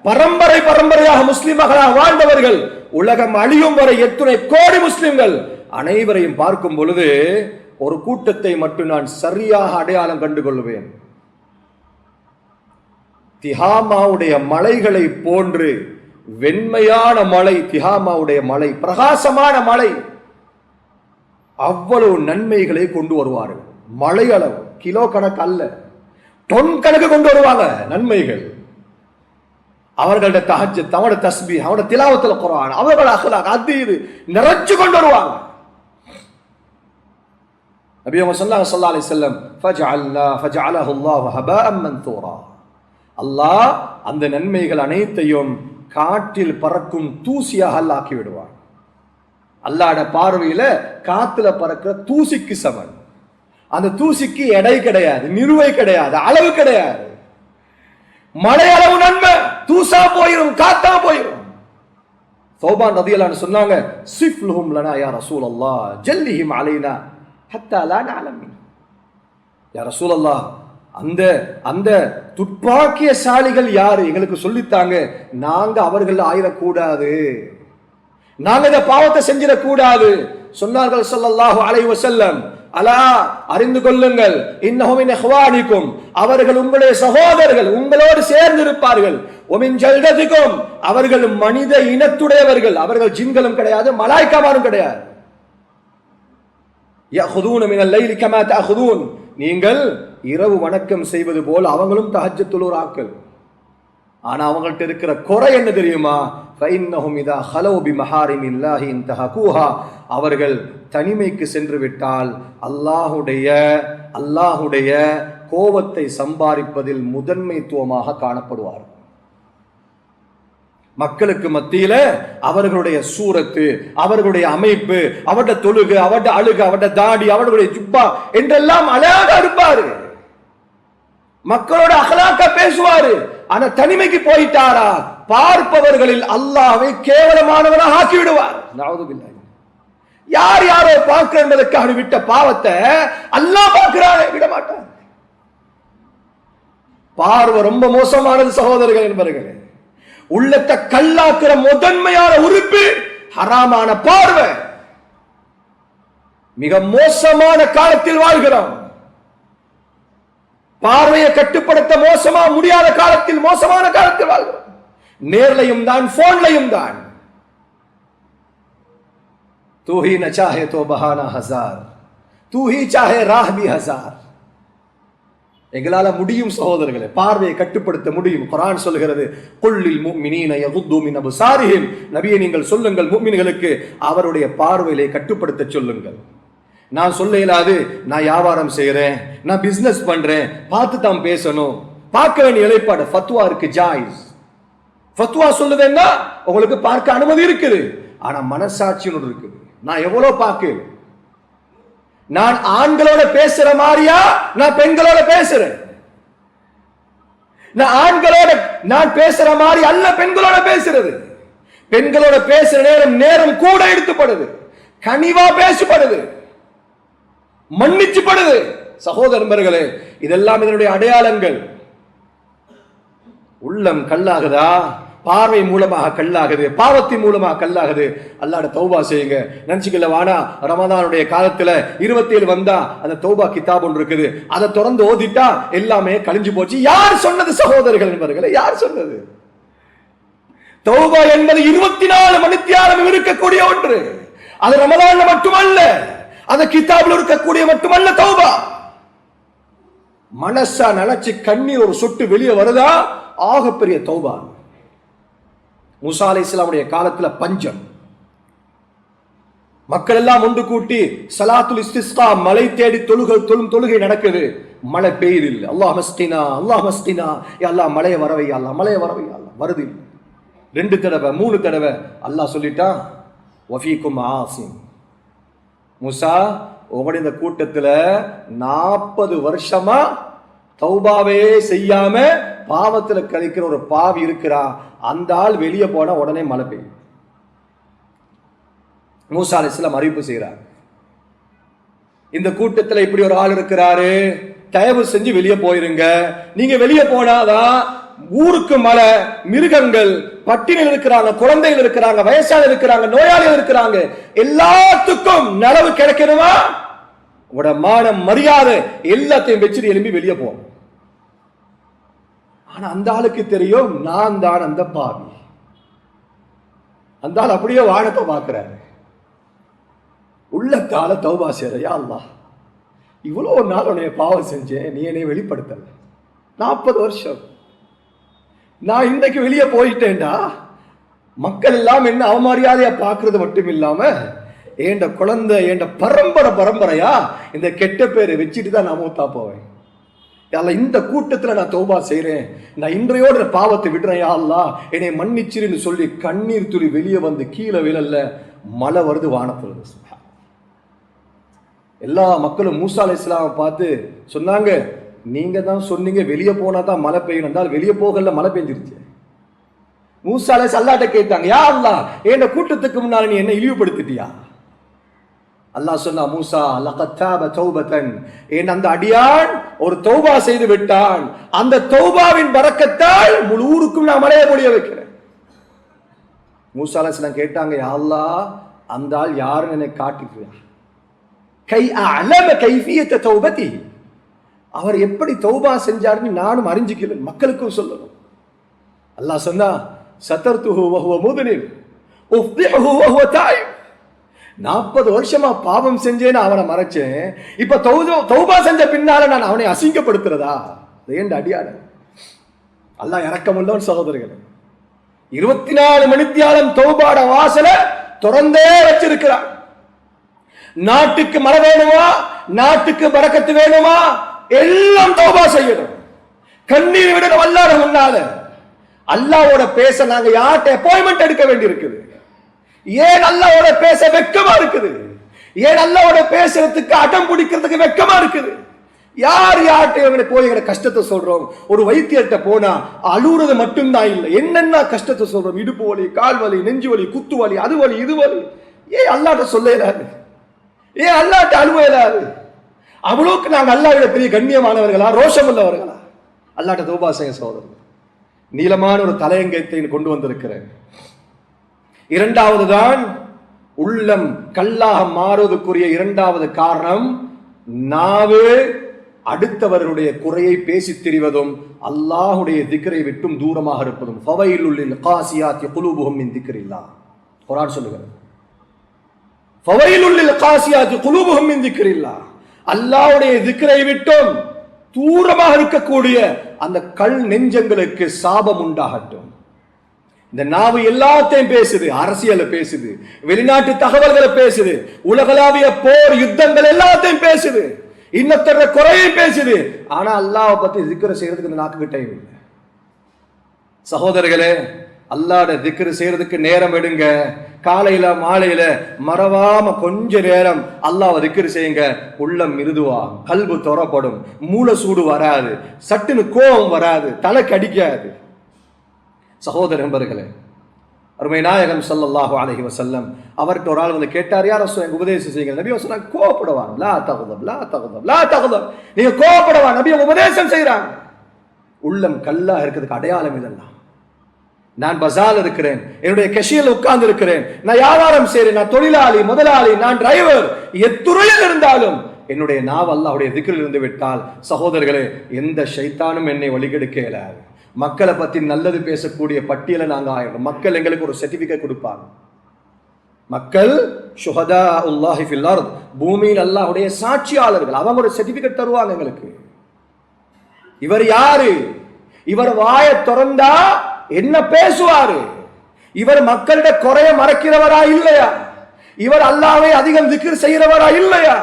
பரம்பரையாக முஸ்லிம்களாக வாழ்ந்தவர்கள், உலகம் அழியும் வரை எத்தனை கோடி முஸ்லிம்கள் அனைவரையும் பார்க்கும் பொழுது ஒரு கூட்டத்தை மட்டும் நான் சரியாக அடையாளம் கண்டுகொள்வேன். திஹாமாவுடைய மலைகளை போன்று வெண்மையான மலை, திஹாமாவுடைய மலை, பிரகாசமான மலை, அவ்வளவு நன்மைகளை கொண்டு வருவார்கள். மலை அளவு, கிலோ கணக்கு அல்ல, டொன் கணக்கு கொண்டு வருவாங்க நன்மைகள். அவர்களோட தஹஜ்ஜுத், அவனோட தஸ்பீஹ், அவனோட திலாவத்துல் குர்ஆன், அவர்கள் அக்லாக், அது இது நிறைச்சு கொண்டு வருவாங்க. நபி ஸல்லல்லாஹு அலைஹி வஸல்லம் ஃபஜஅலஹு அல்லாஹு ஹபாஅம் மன்தூரா, அல்லாஹ் அந்த நன்மைகள் அனைத்தையும் காற்றில் பறக்கும் தூசியாக அல்லாஹ் ஆக்கி விடுவான். அல்லாஹ்வுடைய பார்வையில காத்துல பறக்கிற தூசிக்கு சமன். அந்த தூசிக்கு எடை கிடையாது, நிறுவை கிடையாது, அளவு கிடையாது. மழை அளவு நன்மை, தூசா போயிரும், காத்தா போயிரும். தௌபான் ரலியல்லாஹு அன்ஹு சொன்னாங்க, சிஃப்லுஹும் லனா யா ரசூலல்லாஹ் ஜல்லிஹிம் அலைனா ஹத்தா லா நஅலம். யா ரசூலல்லாஹ், அந்த அந்த துப்பாக்கியசாலிகள் யாரு எங்களுக்கு சொல்லித்தாங்க, நாங்க அவர்கள் ஆயிரக்கூடாது, நாங்க இந்த பாவத்தை செஞ்சிடக்கூடாது. சொன்னார்கள் ஸல்லல்லாஹு அலைஹி வஸல்லம், அலா அறிந்து கொள்ளுங்கள், இன்னஹும் மின் இஹ்வானிக்கும், அவர்கள் உங்களுடைய சகோதரர்கள், உங்களோடு சேர்ந்து இருப்பார்கள். ஒமின் ஜல்ததிக்கும், அவர்கள் மனித இனத்துடையவர்கள், அவர்கள் ஜின்களும் கிடையாது, மலாய்க்காமாரும் கிடையாது. யஹுதூன மினல் லைலி கமா தஅஹுதூன், நீங்கள் இரவு வணக்கம் செய்வது போல் அவங்களும் தஹஜ்ஜுத் தொழுகிற ஆட்கள். ஆனா அவங்கள்ட்ட இருக்கிற குறை என்ன தெரியுமா? ஃபஇன்னஹும் இதா ஹலவு பிமஹாரிமில்லாஹி இன்தஹகுஹா, அவர்கள் தனிமைக்கு சென்று விட்டால் அல்லாஹுடைய கோபத்தை சம்பாதிப்பதில் முதன்மைத்துவமாக காணப்படுவார். மக்களுக்கு மத்தியில அவர்களுடைய சூரத்து, அவர்களுடைய அமைப்பு, அவருடைய தொழுகு, அவருடைய அழுகு, அவருடைய தாடி, அவர்களுடைய ஜுப்பா என்றெல்லாம் அழகா இருப்பாரு, மக்களோட அகலாக்க பேசுவாரு. ஆனா தனிமைக்கு போயிட்டாரா, பார்ப்பவர்களில் அல்லாஹ்வை கேவலமானவனாக ஆக்கி விடுவார். நஅூதுபில்லாஹ். யார் யாரோ பார்க்கிறதுக்காக விட்ட பாவத்தை அல்லாஹ் பார்க்கிறாரே, விட மாட்டார். பார்வை ரொம்ப மோசமானது சகோதரர்கள் என்பவர்களே. உள்ளத்தை கல்லாக்குற முதன்மையான உறுப்பு ஹராமான பார்வை. மிக மோசமான காலத்தில் வாழ்கிறோம். பார்வையை கட்டுப்படுத்த முடியாத காலத்தில், மோசமான காலத்தில் வாழ்கிறோம். நேர்லையும் தான், போன்லையும் தான். तू ही न चाहे तो बहाना हजार, तू ही चाहे राह भी हजार. எங்களால முடியும் சகோதரர்களே, பார்வையை கட்டுப்படுத்த முடியும். குர்ஆன் சொல்கிறது, குல்லில் முஃமினீன யகுது மின் அப்சாரிஹிம், நபியே நீங்கள் சொல்லுங்கள் முஃமின்களுக்கு அவருடைய பார்வையை கட்டுப்படுத்த சொல்லுங்கள். நான் சொல்ல இயலாது, நான் வியாபாரம் செய்யறேன், நான் பிசினஸ் பண்றேன், பார்த்து தான் பேசணும். பார்க்க வேண்டிய நிலைப்பாடு ஃபத்வா இருக்கு, ஜாயிஸ். ஃபத்வா சொல்லுதுன்னா உங்களுக்கு பார்க்க அனுமதி இருக்குது, ஆனா மனசாட்சின்னு இருக்குது. நான் எவ்வளவு பார்க்கிறேன், நான் ஆண்களோட பேசுற மாதிரியா நான் பெண்களோட பேசுறேன்? நான் ஆண்களோட நான் பேசுற மாதிரி அல்ல பெண்களோட பேசுறது. பெண்களோட பேசுற நேரம் கூட எடுத்துப்படுது, கனிவா பேசப்படுது, மன்னிச்சுப்படுது. சகோதரர்களே, இதெல்லாம் இதனுடைய அடையாளங்கள். உள்ளம் கல்லாகுதா? பார்வை மூலமாக கல்லாகுது, பாவத்தின் மூலமாக கல்லாகுது. அல்லாஹ்ட தௌபா செய்யுங்க. நினைச்சுக்கல வானா, ரமதானுடைய காலத்துல 27 வந்தா அந்த தௌபா கிதாப் ஒன்று இருக்குது, அதை திறந்து ஓதிட்டா எல்லாமே கழிஞ்சு போச்சு. யார் சொன்னது சகோதரர்கள் என்பவர்களே? யார் சொன்னது? தௌபா என்பது 24 மணித்தியாலம் இருக்கக்கூடிய ஒன்று. அது ரமதான்ல மட்டுமல்ல, அந்த கிதாபில் இருக்கக்கூடிய மட்டுமல்ல தௌபா. மனசா நினைச்சு கண்ணீர் ஒரு சொட்டு வெளியே வருதா, ஆகப்பெரிய தௌபா. மூசா அலைஹிஸ்ஸலாமுடைய காலத்துல பஞ்சம், மக்கள் எல்லாம் ஒன்று கூட்டி ஸலாத்துல் இஸ்திஸ்கா, மழை தேடி தொழுகை நடக்குது. மழை பெய்யுது இல்லை. அல்லாஹ் மஸ்கினா, அல்லாஹ் மஸ்கினா, யா அல்லாஹ் மழையை வரவை, அல்லாஹ் மழையை வரவை, அல்லாஹ் வருது. 2 தடவை 3 தடவை அல்லாஹ் சொல்லிட்டான், வஃபீக்கும் ஆசிம். மூசா, உங்களுடைய இந்த கூட்டத்துல 40 வருஷமா தௌபாவே செய்யாம பாவத்துல கழிக்கிற ஒரு பாவி இருக்கிறா, அந்த ஆள் வெளியே போனா உடனே மழை பெய்யும். மூசா அலைஹிஸ்ஸலாம் அறிவிப்பு செய்யறார், இந்த கூட்டத்துல இப்படி ஒரு ஆள் இருக்கிறாரு, தயவு செஞ்சு வெளியே போயிருங்க. நீங்க வெளியே போனாதான் ஊருக்கு மழை, மிருகங்கள், பட்டினிகள் இருக்கிறாங்க, குழந்தைகள் இருக்கிறாங்க, வயசாளர் இருக்கிறாங்க, நோயாளிகள் இருக்கிறாங்க, எல்லாத்துக்கும் நலவு கிடைக்கணுமா? உங்களோட மானம் மரியாதை எல்லாத்தையும் வச்சுட்டு எழும்பி வெளியே போவோம். ஆனா அந்த ஆளுக்கு தெரியும், நான் தான் அந்த பாவி. அந்த ஆள் அப்படியே வானத்தை பார்க்கிறாரு, உள்ளத்தால தௌபா செய்யற, யா அல்லாஹ் இவ்வளவு நாள் உன்னைய பாவம் செஞ்சேன், நீ என்னை வெளிப்படுத்தல. 40 வருஷம் நான் இன்றைக்கு வெளியே போயிட்டேன்டா, மக்கள் எல்லாம் என்ன அவமரியாதையா பார்க்கறது மட்டும் இல்லாம ஏண்ட குழந்தை, ஏண்ட பரம்பரையா இந்த கெட்ட பேரை வச்சுட்டு தான் நான் மூத்தா போவேன். இந்த கூட்டத்துல நான் தௌபா செய்யறேன், நான் இன்றையோட பாவத்தை விடுறேன், யா அல்லாஹ் என்னை மன்னிச்சிருன்னு சொல்லி கண்ணீர் துளி வெளியே வந்து கீழே விழல்ல, மழை வருது, வானத்துல. எல்லா மக்களும் மூசா அலைஹிஸ்ஸலாமை பார்த்து சொன்னாங்க, நீங்க தான் சொன்னீங்க வெளியே போனா தான் மழை பெய்யணும், இருந்தாலும் வெளியே போகல, மழை பெஞ்சிருச்சு. மூசா அலைஹிஸ்ஸலாம் அல்லாஹ்ட்ட கேட்டாங்க, யா அல்லாஹ் என் கூட்டத்துக்கு முன்னால நீ என்ன இழிவுபடுத்திட்டியா? அல்லாஹ் சொன்னா, மூசா லகத் தாப தௌபதன், என் அந்த அடியான் ஒரு தௌபா செய்து விட்டான், அந்த தௌபாவின் பரக்கத்தால் முழு ஊருக்கும் நான் மழையை பொழிய வைக்கிறேன். மூசா அலைஹிஸ்ஸலாம் கேட்டாங்க, யா அல்லாஹ் அந்த ஆள் யாருன்னு எனக்கு காட்டிக்கிறியா? கை அலம கைஃபியத்த தௌபதி, அவர் எப்படி தௌபா செஞ்சாருன்னு நானும் அறிஞ்சிக்கல, மக்களுக்கும் சொல்லணும். அல்லாஹ் சொன்னா, சதர்துஹு வஹுவ முத்னிப் உஃப்திஹு வஹுவ தாயிப். 40 வருஷமா பாவம் செஞ்சேன்னு அவனை மறைச்சேன், இப்ப தௌபா செஞ்ச பின்னால நான் அவனை அசிங்கப்படுத்துறதா? ஏண்ட அடியாட. அல்லாஹ் இரக்கமுள்ளவன் சகோதரர்களே. 24 மணித்தியாலம் தௌபாட வாசல திறந்தே வச்சிருக்கிறான். நாட்டுக்கு மழை வேணுமா, நாட்டுக்கு பரக்கத்து வேணுமா, எல்லாம் தௌபா செய்யணும், கண்ணீர் விடணும் அல்லாஹ் முன்னால. அல்லாஹ்வோட பேச நாங்க யார்கிட்ட அப்பாயின்மெண்ட் எடுக்க வேண்டி இருக்குது? ஏன் அல்லாஹ்வோட பேச வெக்கமா இருக்குது? ஏன் அல்லாஹ்வோட பேசுறதுக்கு அடம் பிடிக்கிறதுக்கு வெக்கமா இருக்குது? யார் யார்கிட்ட போய் எங்க கஷ்டத்தை சொல்றோம்? ஒரு வைத்தியர்கிட்ட போனா அழுகுறது மட்டும்தான் இல்லை, என்னென்ன கஷ்டத்தை சொல்றோம், இடுப்பு வலி, கால் வலி, நெஞ்சு வலி, குத்து வலி, அது வலி, இது வலி. ஏன் அல்லாஹ்ட்ட சொல்ல இயலாது? ஏன் அல்லாஹ்ட்ட அழுவ இயலாது? அவ்வளவுக்கு நாங்க அல்லாஹ்விட பெரிய கண்ணியமானவர்களா, ரோஷம் உள்ளவர்களா? அல்லாஹ்ட்ட தௌபா செய்ய சகோதரர். நீளமான ஒரு தலையங்கத்தை கொண்டு வந்திருக்கிறேன். 2வது தான் உள்ளம் கல்லாக மாறுவதற்குரிய 2வது காரணம், நாவு அடுத்தவருடைய குறையை பேசி திரிவதும் அல்லாஹுடைய திக்ரை விட்டும் தூரமாக இருப்பதும். ஃபவைலுல் லில் காசியாத்தி குலூபுஹும் மின் திக்ரில்லாஹ். குர்ஆன் சொல்லுகிறது, ஃபவைலுல் லில் காசியாத்தி குலூபுஹும் மின் திக்ரில்லாஹ். அல்லாஹ்வுடைய திக்ரை விட்டும் தூரமாக இருக்கக்கூடிய அந்த கல் நெஞ்சங்களுக்கு சாபம் உண்டாகட்டும். இந்த நாவு எல்லாத்தையும் பேசுது, அரசியலை பேசுது, வெளிநாட்டு தகவல்களை பேசுது, உலகளாவிய போர் யுத்தங்கள் எல்லாத்தையும் பேசுது, இன்னொருத்தர குறையை பேசுது. ஆனா அல்லாஹ்வை பத்தி திக்ர் செய்யறதுக்கு இந்த நாக்கு டைம் இல்லை. சகோதரர்களே, அல்லாஹ்ட திக்ர் செய்யறதுக்கு நேரம் எடுங்க. காலையில மாலையில மறவாம கொஞ்ச நேரம் அல்லாஹ்வை திக்ர் செய்யுங்க. உள்ளம் மிருதுவாகும், கல்பு தொறப்படும், மூளை சூடு வராது, சட்டுன்னு கோபம் வராது, தலை கடிக்காது. சகோதர நண்பர்களே, அருமை நாயகம் ஸல்லல்லாஹு அலைஹி வஸல்லம் அவர்கிட்ட ஒரு ஆள் வந்து கேட்டார், யார் ரசூல் எனக்கு உபதேசம் செய்யுங்க. நபி சொன்னாங்க, கோபப்படுவான், லா தகுதப் லா தகுதப் லா தகுதப். நீங்க கோபப்படுவான், நபி உபதேசம் செய்யறாங்க. உள்ளம் கல்லா இருக்கிறதுக்கு அடையாளம் இதெல்லாம். நான் பஜார் இருக்கிறேன், என்னுடைய கஷியில் உட்கார்ந்து இருக்கிறேன், நான் வியாபாரம் செய்றேன், நான் தொழிலாளி, முதலாளி, நான் டிரைவர், எத்துறையில் இருந்தாலும் என்னுடைய நாவ் அல்லாஹ்வுடைய திக்ரில் இருந்து விட்டால் சகோதரர்களே, எந்த ஷைத்தானும் என்னை வழிகெடுக்க இயலாது. மக்களை பத்தி நல்லது பேசக்கூடிய பட்டியலை நாங்க ஆயிடும். மக்கள் எங்களுக்கு ஒரு சர்டிபிகேட் கொடுப்பாங்க. மக்கள் ஷுஹதா உல்லாஹி ஃபில் அர்த், பூமியில் அல்லாஹ்வுடைய சாட்சியாளர்கள். அவங்க ஒரு சர்டிபிகேட் தருவாங்க எங்களுக்கு. இவர் யாரு? இவர் வாயை திறந்தா என்ன பேசுவாரு? இவர் மக்களிட குறைய மறைக்கிறவரா இல்லையா? இவர் அல்லாஹ்வை அதிகம் திக்ர் செய்கிறவரா இல்லையா?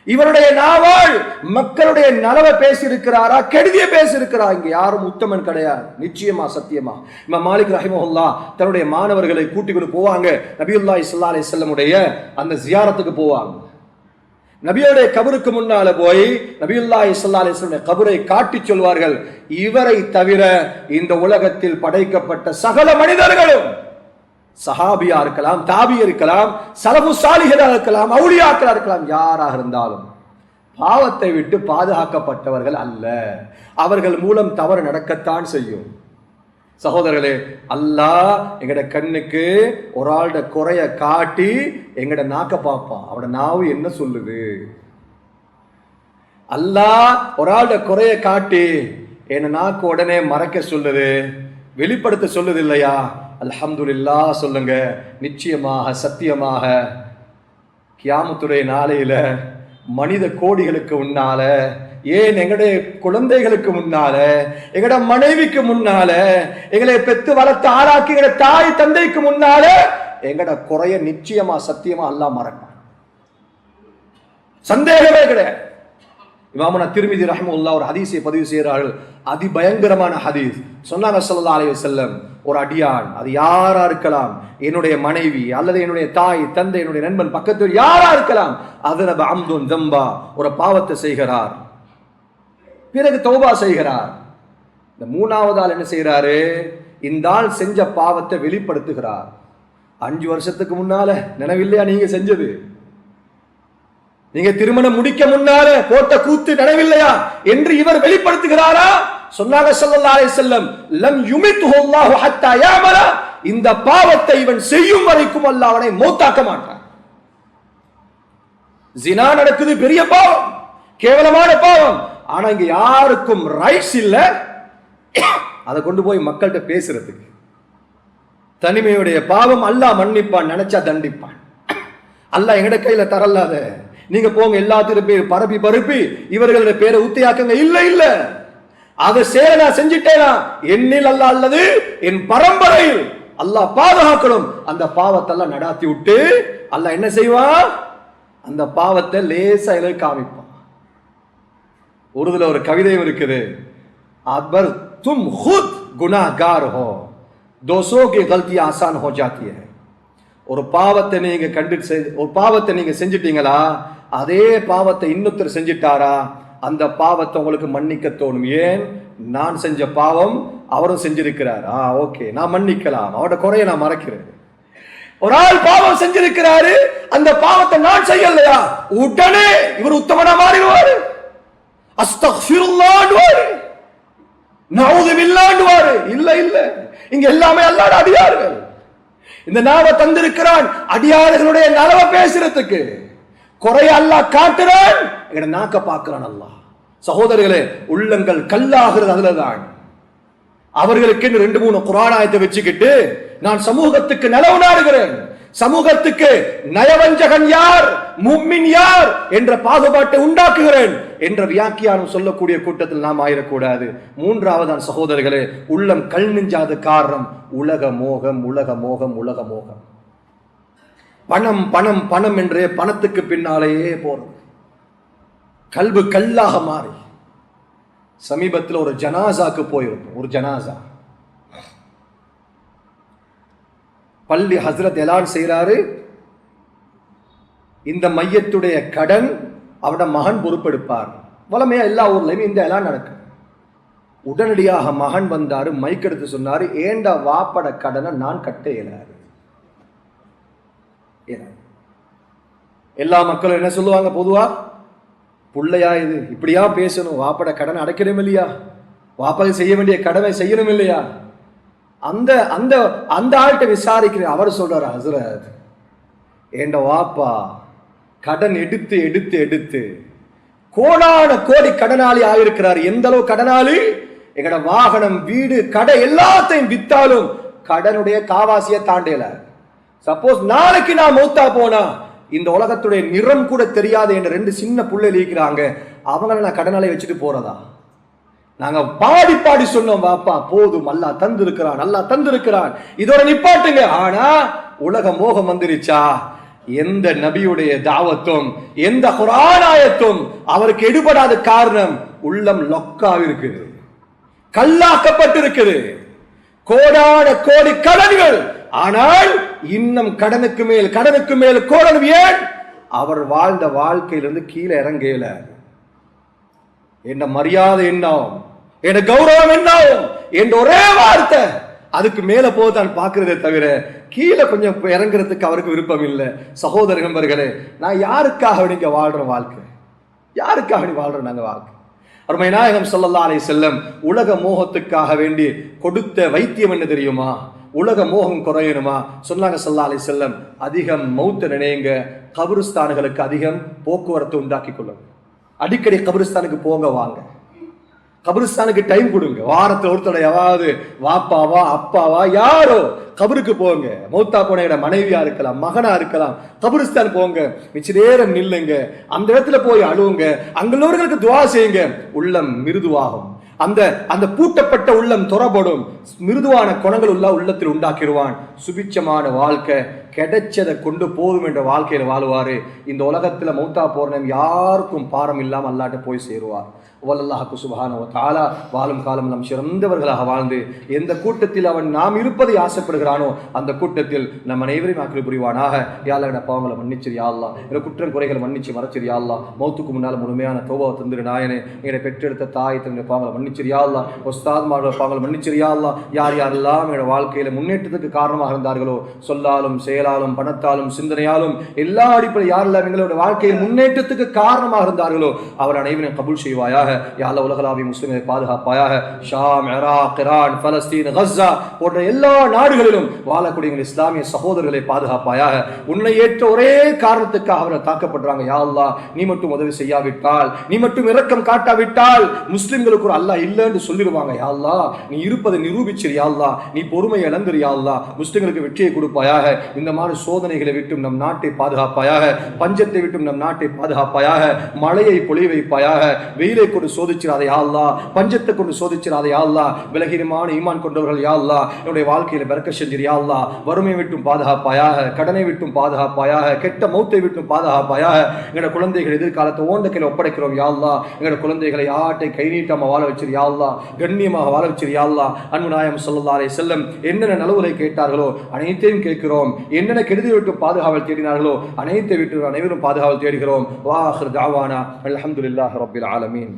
இவருடைய நாவால் மக்களுடைய நலவை பேசியிருக்கிறாரா, கெடுதிய பேசியிருக்கிறா? இங்க யாரும் உத்தமன் கிடையாது, நிச்சயமா சத்தியமா. இமாம் மாலிக் ரஹிமஹுல்லாஹ் தன்னுடைய மாணவர்களை கூட்டிக் கொண்டு போவாங்க. நபியுல்லாஹி ஸல்லல்லாஹு அலைஹி வஸல்லம் உடைய அந்த ஜியாரத்துக்கு போவாங்க. நபியோடைய கபருக்கு முன்னால போய் நபியுல்லாஹி ஸல்லல்லாஹு அலைஹி வஸல்லம் கபரை காட்டி சொல்வார்கள், இவரை தவிர இந்த உலகத்தில் படைக்கப்பட்ட சகல மனிதர்களும், சஹாபியா இருக்கலாம், தாபியா இருக்கலாம், சலஃபு சாலிஹீனா இருக்கலாம், அவுலியாக்களா இருக்கலாம், யாராக இருந்தாலும் பாவத்தை விட்டு பாதுகாக்கப்பட்டவர்கள் அல்ல. அவர்கள் மூலம் தவறு நடக்கத்தான் செய்யும். சகோதரர்களே, அல்லாஹ் எங்கட கண்ணுக்கு ஒரு ஆளோட குறைய காட்டி எங்கட நாக்க பார்ப்பான். அவட நாவு என்ன சொல்லுது? அல்லாஹ் ஒரு ஆளோட குறைய காட்டி என்ன நாக்கு உடனே மறைக்க சொல்லுது, வெளிப்படுத்த சொல்லுது இல்லையா? அல்ஹம்துலில்லாஹ் சொல்லுங்க. நிச்சயமாக சத்தியமாக கியாமத்துடைய நாளையில மனித கோடிகளுக்கு முன்னால, ஏன் எங்களுடைய குழந்தைகளுக்கு முன்னால, எங்கட மனைவிக்கு முன்னால, எங்களை பெத்து வளர்த்து ஆளாக்கி எங்கட தாய் தந்தைக்கு முன்னால எங்கட குறைய நிச்சயமா சத்தியமா அல்லாஹ் மறப்பான். சந்தேகமே கிடையாது. இமாமுனா திர்மிதி ரஹ்மத்துல்லாஹி ஒரு ஹதீஸை பதிவு செய்கிறார்கள், அதிபயங்கரமான ஹதீஸ். சொன்னாங்க ஸல்லல்லாஹு அலைஹி வஸல்லம், ஒரு அடியான், அது யாரா இருக்கலாம், என்னுடைய மனைவி அல்லது என்னுடைய தாய் தந்தை என்னுடைய நண்பன் பக்கத்தில் யாரா இருக்கலாம், அதனப அம்துன் தம்பா, ஒரு பாவத்தை செய்கிறார், பிறகு தௌபா செய்கிறார். இந்த மூணாவது ஆள் என்ன செய்யறாரு? இந்த ஆள் செஞ்ச பாவத்தை வெளிப்படுத்துகிறார். 5 வருஷத்துக்கு முன்னால நினைவில்லையா நீங்க செஞ்சது? நீங்க திருமணம் முடிக்க முன்னால போட்ட கூத்து நினைவில்லையா என்று இவர் வெளிப்படுத்துகிறாரா? சொன்னாங்க ஸல்லல்லாஹு அலைஹி வஸல்லம், லம் யுமித்துஹு அல்லாஹு ஹத்தா யாமல, இந்த பாவத்தை இவன் செய்யும் வரைக்கும் அல்லாஹ் அவனை மௌத்தாக்க மாட்டான். ஜினா நடக்குது, பெரிய பாவம், கேவலமான பாவம். ஆனா இங்க யாருக்கும் ரைட்ஸ் இல்ல அதை கொண்டு போய் மக்கள்கிட்ட பேசுறதுக்கு. தனிமையுடைய பாவம் அல்லாஹ் மன்னிப்பான், நினைச்சா தண்டிப்பான். அல்லாஹ் எங்கட கையில தரலாத, நீங்க போங்க எல்லாத்திலும் பேர் பரப்பி பரப்பி இவர்களுடைய பேரை ஊத்தியாக்குங்க. இல்ல இல்ல, அதை சேர நான் செஞ்சிட்டேனா என்னில் அல்ல அல்லது என் பரம்பரையில் அல்லாஹ் பாதுகாக்கணும். அந்த பாவத்தெல்லாம் நடாத்தி விட்டு அல்லாஹ் என்ன செய்வான்? அந்த பாவத்தை லேசா இலை காமிப்பான். உருதுல ஒரு கவிதையும் இருக்குது, அக்பர் தும் खुद गुनाहगार हो, दोषों की गलतियां आसान हो जाती है. ஒரு பாவத்தை நீங்க ஒரு பாவத்தை நீங்க செஞ்சிட்டீங்களா, அதே பாவத்தை இன்னொருத்தர் செஞ்சிட்டாரா, அந்த பாவத்தை உங்களுக்கு மன்னிக்க தோணும். ஏன்? நான் செஞ்ச பாவம் அவரும் செஞ்சிருக்கிறார், ஓகே நான் மன்னிக்கலாம், அவரோட குறைய நான் மறைக்கிறேன். ஒரு ஆள் பாவம் செஞ்சிருக்கிறாரு, அந்த பாவத்தை நான் செய்யலையா, உடனே இவர் உத்தமனா மாறிடுவாரு. அஸ்தக்ஃபிருல்லாஹ் நஊது பில்லாஹ். இல்ல இல்ல, இங்க எல்லாமே அல்லாஹ்வுடைய அடியார்கள். இந்த நாவை தந்திருக்கிறான் அடியார்களுடைய நலவை பேசுறதுக்கு. குறைய அல்லாஹ் காட்டுறான், எங்கட நாக்க பார்க்கிறான் அல்லாஹ். சகோதரர்களே, உள்ளங்கள் கல்லாகிறது அதுலதான். அவர்களுக்கு 2-3 குர்ஆன் ஆயத்தை வச்சுக்கிட்டு நான் சமூகத்துக்கு நலவு நாடுகிறேன், சமூகத்துக்கு நயவஞ்சகன் யார், முஃமின் யார் என்ற பாகுபாட்டை உண்டாக்குகிறேன் என்ற வியாக்கியானம் சொல்லக்கூடிய கூட்டத்தில் நாம் ஆயிடக்கூடாது. மூன்றாவதான் சகோதரர்களே, உள்ளம் கல் நெஞ்சாத காரணம் உலக மோகம், உலக மோகம், உலக மோகம். பணம் பணம் பணம் என்றே பணத்துக்கு பின்னாலேயே போறது, கல்பு கல்லாக மாறி. சமீபத்தில் ஒரு ஜனாசாக்கு போயிருக்கும். ஒரு ஜனாசா பள்ளி ஹஸ்ரத் எலான் செய்யறாரு, இந்த மையத்துடைய கடன் அவட மகன் பொறுப்பெடுப்பார். வளமையா எல்லா ஊர்லயும் இந்த எலான் நடக்கு. உடனடியாக மகன் வந்தாரு, மைக் எடுத்து சொன்னாரு, ஏண்டா வாப்பட கடனை நான் கட்ட இயலாது. எல்லா மக்களும் என்ன சொல்லுவாங்க பொதுவா, புள்ளையா இது இப்படியா பேசணும், வாப்பட கடனை அடைக்கணும் இல்லையா, வாப்பாக்கு செய்ய வேண்டிய கடமை செய்யணும் இல்லையா. அந்த அந்த அந்த ஆள்கிட்ட விசாரிக்கிறேன். அவர் சொல்றாரு, ஹஸ்ரத் ஏண்ட வாப்பா கடன் எடுத்து எடுத்து எடுத்து கோடான கோடி கடனாளி ஆயிருக்கிறார். எந்த அளவு கடனாளி, எங்கட வாகனம், வீடு, கடை எல்லாத்தையும் வித்தாலும் கடனுடைய காவாசியை தாண்டல. சப்போஸ் நாளைக்கு நான் மௌத்தா போனா இந்த உலகத்துடைய நிறம் கூட தெரியாது என்ற 2 சின்ன புள்ளைகள் இருக்கிறாங்க, அவங்கள நான் கடனாளி வச்சுட்டு போறதா? நாங்க பாடி பாடி சொன்னோம், வாப்பா போதும், அல்லாஹ் தந்திருக்கிறான், அல்லாஹ் தந்திருக்கிறான், இதோட நிப்பாட்டுங்க. ஆனா உலக மோகம் வந்துருச்சா, எந்த நபியுடைய தாவத்தும் எந்த குர்ஆன் ஆயத்தும் அவருக்கு எடுபடாத காரணம் உள்ளம் லொக்காக இருக்குது, கல்லாக்கப்பட்டிருக்குது. கோடான கோடி கடன்கள், ஆனால் இன்னும் கடனுக்கு மேல் கடனுக்கு மேல் கோடன். ஏன்? அவர் வாழ்ந்த வாழ்க்கையிலிருந்து கீழே இறங்கல. என்ன மரியாதை என்னாகும், என்ன கௌரவம் என்னாகும் என்ற ஒரே வார்த்தை அதுக்கு மேல போதான் பார்க்கிறதே தவிர கீழே கொஞ்சம் இறங்குறதுக்கு அவருக்கு விருப்பம் இல்லை. சகோதர நண்பர்களே, நான் யாருக்காக நீங்க வாழ்ற வாழ்க்கை, யாருக்காக நீ வாழ்ற நாங்க வாழ்க்கை? அருமை நாயகம் ஸல்லல்லாஹு அலைஹி வஸல்லம் உலக மோகத்துக்காக வேண்டி கொடுத்த வைத்தியம் என்ன தெரியுமா? உலக மோகம் குறையணுமா? சொன்னாங்க ஸல்லல்லாஹு அலைஹி வஸல்லம், அதிகம் மௌத்த நினைங்க, கபிரிஸ்தான்களுக்கு அதிகம் போக்குவரத்து உண்டாக்கி கொள்ளுங்க. அடிக்கடி கபிரிஸ்தானுக்கு போங்க வாங்க, கபிரிஸ்தானுக்கு டைம் கொடுங்க. வாரத்தில் ஒருத்தர் எவாவது வாப்பாவா அப்பாவா யாரோ கபருக்கு போங்க. மௌத்தா போன மனைவியா இருக்கலாம், மகனா இருக்கலாம், கபிரிஸ்தான் போங்க, மிச்ச நேரம் நில்லுங்க, அந்த இடத்துல போய் அழுவுங்க, அங்குள்ளவர்களுக்கு துவா செய்யுங்க. உள்ளம் மிருதுவாகும். அந்த அந்த பூட்டப்பட்ட உள்ளம் துறப்படும். மிருதுவான குணங்கள் உள்ள உள்ளத்தில் உண்டாக்கிடுவான். சுபிச்சமான வாழ்க்கை, கிடைச்சதை கொண்டு போதும் என்ற வாழ்க்கையில வாழுவாரு. இந்த உலகத்துல மௌத்தா போறனம் யாருக்கும் பாரம் இல்லாம அல்லாட்ட போய் சேருவார். வல்லல்லாஹு சுப்ஹானஹு வ தஆலா வாழும் காலம் நம் சிறந்தவர்களாக வாழ்ந்து எந்த கூட்டத்தில் அவன் நாம் இருப்பதை ஆசைப்படுகிறானோ அந்த கூட்டத்தில் நம் அனைவரையும் ஆக்கில் புரிவானாக. யா அல்லாஹ், என் பாவங்களை மன்னிச்சிரு யா அல்லாஹ், என் குற்றம் குறைகளை மன்னிச்சு மறைச்சிரு யா அல்லாஹ். மௌத்துக்கு முன்னால் முழுமையான தௌபாவை தந்திரு நாயனே. என்னை பெற்றெடுத்த தாய் தன்னுடைய பாவங்களை மன்னிச்சிரு யா அல்லாஹ். உஸ்தாத்மாரோட பாவங்களை மன்னிச்சிரு யா அல்லாஹ். யார் யாரெல்லாம் என்னோட வாழ்க்கையில முன்னேற்றத்துக்கு காரணமாக இருந்தார்களோ, சொல்லாலும் செயலாலும் பணத்தாலும் சிந்தனையாலும் எல்லா அடிப்படையில் யாரெல்லாம் எங்களோட வாழ்க்கையில் முன்னேற்றத்துக்கு காரணமாக இருந்தார்களோ அவர் அனைவரையும் கபூல் செய்வாயாக. யா அல்லாஹ், உலகளாவிய முஸ்லிம்களை பாதுகாப்பாயாக. ஷாம், இராக், ஈரான், பலஸ்தீன், கஸா போன்ற எல்லா நாடுகளிலும் வாழக்கூடிய இஸ்லாமிய சகோதரர்களை பாதுகாப்பாயாக. உன்னை ஏற்ற ஒரே காரணத்துக்காக அவர்கள் தாக்கப்படுறாங்க. யா அல்லாஹ், நீ மட்டும் உதவி செய்யாவிட்டால், நீ மட்டும் இரக்கம் காட்டாவிட்டால் முஸ்லிம்களுக்கு ஒரு அல்லாஹ் இல்லைன்னு சொல்லிடுவாங்க. யா அல்லாஹ், நீ இருப்பதை நிரூபிச்சிரு யா அல்லாஹ், நீ பொறுமை இழந்துரு யா அல்லாஹ், முஸ்லிம்களுக்கு வெற்றியை கொடுப்பாயாக. இந்த மாதிரி சோதனைகளை விட்டும் நம் நாட்டை பாதுகாப்பாயாக, பஞ்சத்தை விட்டும் நம் நாட்டை பாதுகாப்பாயாக, மழையை பொழிய வைப்பாயாக, வெயிலை கொண்டு சோதிச்சிராத யா அல்லாஹ், பஞ்சத்தை கொண்டு சோதிச்சிராத யா அல்லாஹ், விலகினமான ஈமான் கொண்டவர்கள் யா அல்லாஹ் என்னுடைய வாழ்க்கையில பரக்கத் செஞ்சிரு யா அல்லாஹ். வறுமை விட்டும் பாதுகாப்பாயாக, கடனை விட்டும் பாதுகாப்பாயாக, கெட்ட மௌத்தை விட்டும் பாதுகாப்பாயாக. எங்களோட குழந்தைகள் எதிர்காலத்தை ஓண்ட கையில் ஒப்படைக்கிறோம் யா அல்லாஹ். எங்களோட குழந்தைகளை யார்ட்டை கை நீட்டாம வாழ வச்சிரு யா அல்லாஹ், கண்ணியமாக வாழ வச்சிரு யா அல்லாஹ். அன்பு நாயகம் ஸல்லல்லாஹு அலைஹி வஸல்லம் என்னென்ன நலவுகளை கேட்டார்களோ அனைத்தையும் கேட்கிறோம். என்னென்ன கெடுதி விட்டு பாதுகாவல் தேடினார்களோ அனைத்தை விட்டு அனைவரும் பாதுகாவல் தேடுகிறோம். வா ஆகிர் தஅவானா அல்ஹம்துலில்லாஹி ரப்பில் ஆலமீன்.